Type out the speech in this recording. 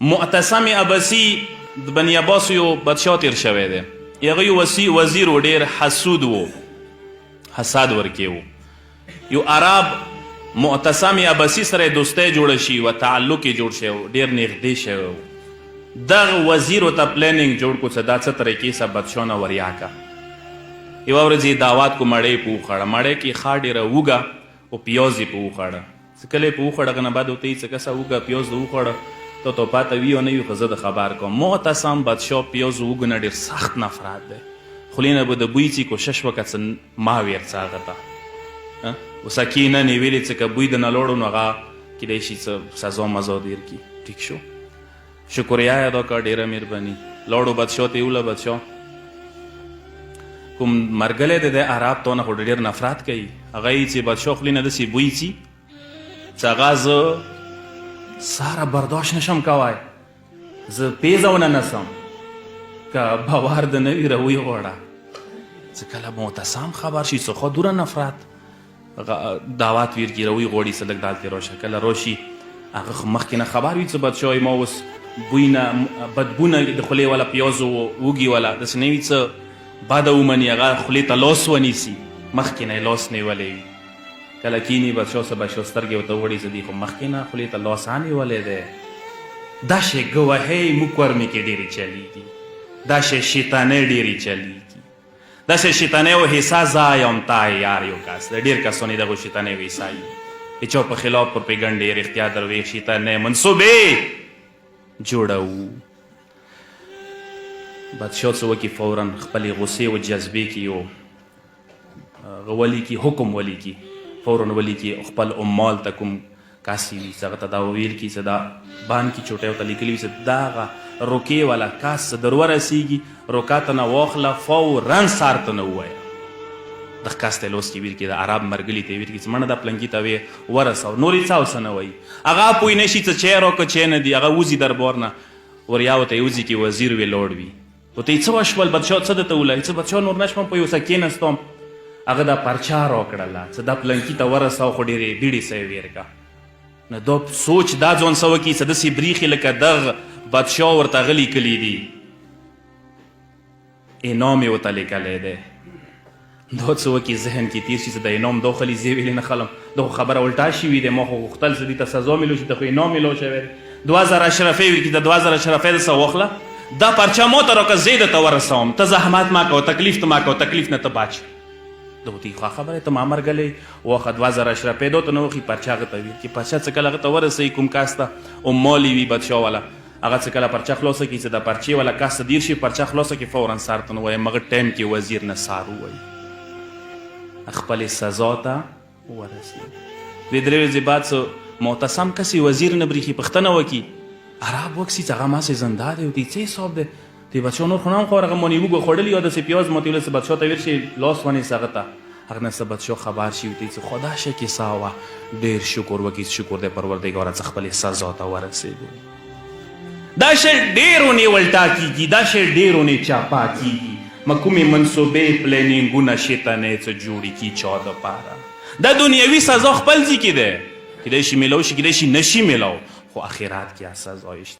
معتصم عباسی د بني عباس یو بادشاه تیر شوی دی. هغه یو وزیر و، ډېر حسود و، حساد ورکې و. یو عرب معتصم عباسی سره دوستی جوړه شي و تعلق یې جوړ شوی و، ډېر نږدې شوی و. دغه وزیر ورته پلانینګ جوړ کړو چې دا څه طریقې سره بادشاه نه وریا کا. یوه ورځ یې دعوت کو، مړی په وخوړه. مړی کې ښه ډېره وږه او پیاز یې په وخوړه. چې کله یې په وخوړه هغه نه بعد ورته یې څه کسه وږه پیاز د وخوړه ته تو پاته وي او نه وي، خو زه د خبر کوم. معتصم بادشاه پیاز وږو نه ډېر سخت نفرت دی. خولې نه به د بوی څي کوشش وکړه څه ما ورڅه هغه ته اوس کینه نه ویلې څه که بوی د نه لوړو نو هغه کیدای شي څه سزا مزا دیر کړي. ټیک شو، شکریه یې ادا کړه، ډېره مهرباني. لاړو بادشاه ته یې وله بادشاه کوم مرګلی دی د عرب ته نه خو ډېر نفرت کوي. هغه یې چې بادشاه خولې نه داسې بوی څي چې هغه زه ساره برداشت نشم کوای، زه پیزونه نسم که باور د نه وي روی غواړه. چې کله معتصم خبر شي څه خو دوره نفرت دعوت ویر کړي روی غواړي څه لږ دالتې راشه. کله راشي هغه خو مخکې نه خبر وي چې بادشاه ما اوس بوی نه بدبونه د خولې والا پیازو وږي والا داسې نه وي څه بده ومني، هغه خولې ته لاس ونیسي، مخکې نه یې لاس نیولی وي. کله کینی بادشاه صاحب بادشاه سترګې ورته وړي چې دی خو مخکې نه خولې ته لاس نیولی دی. داسې ګوهۍ موږ کورمې کې ډېرې چلیږي، داسې شیطانۍ ډېرې چلیږي، داسې شیطانۍ او حصه زه یم تا یار یو کس دی. ډېر کسان یې دغو شیطانۍ او حصه یي د چا په خلاف پروپیګنډې رښتیا درویښ شیطانۍ منصوبې جوړوو. بادشاه څه وکړي فورا خپلې غصې و جذبې کې یو ولی کی حکم ولی کی فوراً ولی کی خپل عمال ته کوم کاس وي چې هغه ته دا وویل کړي چې دا بان کې چوټۍ ورته لیکلي وي چې دغه روکې والا کاس څه در ورسېږي روکا ته نه واخله فوراً سار ته نه ووایه. دغه کاس ته یې لوس کې ویل کړي د عرب مرګلي ته یې ویل کړي چې منډه دا پلنګي ته ویې ورسوه. نور یې څه او څه نه وایي، هغه پوه نه شي چې چی راکړه چی نه دي. هغه وځي دربار نه وریا ورته یې وځي کې وزیر وی لوړ وي ورته یې څه وشول بادشاه څه درته وویل؟ څه بادشاه نور نشمم په یو څه کېناستم، هغه دا پرچا راکړله چې دا پلنکي ته ورسوه خو ډېرې بیړې سه یې ویر کا. نو دا سوچ دا ځوان څه وکړي چې داسې بریښي لکه دغه بادشاه ورته هغه لیکلي دي، انعام یې ورته لیکلی دی. دا څه وکړي ذهن کې تیر شي چې د انعام دا خلي زه ویلې نه خلم، دا خو خبره الټا شوي دی. ما خو غوښتل چې دې ته سزا میلو شي، ته خو انعام میلو شوی دی. 2000 اشرفۍ ورکړي، د 2000 اشرفۍ دسه واخله، دا پرچه ما ته راکړه، زه یې درته ورسوم، ته زحمت مه کوه، تکلیف ته مه کوه، تکلیف نه ته بچ. دا ورته ښه خبره ته ما مرګلی واخه 2000 اشرفۍ دا ته نه وخي پرچه هغه ته ویل کړي. پرچه څه کله هغه ته ورسوي کوم کس ته عمال وي بادشاه والا، هغه څه کله پرچه خلاصه کړي چې د پرچې والا کس ته دیر شي پرچه خلاصه کړي فورا سر ته نه وایي. هغه ټایم کې وزیر نه سار ووایي، خپلې سزا ته ورسېږي. د درې ورځې بعد څه معتصم کسې وزیر نه بریښي پوښتنه وکړي عرب وکسي چې هغه ماسې زنده دی. ورته څه حساب دی؟ ته بادشاه نور خو نه هم خو هغه مانې وږه خوړلي یا داسې پیاز ماته ویله چې بادشاه ته ویل شي لاس ونیسه هغه ته. هغه نه څه بادشاه خبر شي ورته چې خدا شه کیسه وه، ډېر شکر وکړي، شکر دی پروردګاره چې خپلې سزا ته ورسېږو. دا شی ډېرو نه ولټا کېږي، دا شی ډېرو نه چاپا کېږي. کومې منصوبې پلانینګونه شیطانۍ څه جوړې کړي چا دپاره. دا دنیوي سزا خپل ځای کې دی، کیدای شي میلاو شي کیدای شي نشي میلاو، خو اخرت کې سزا شته.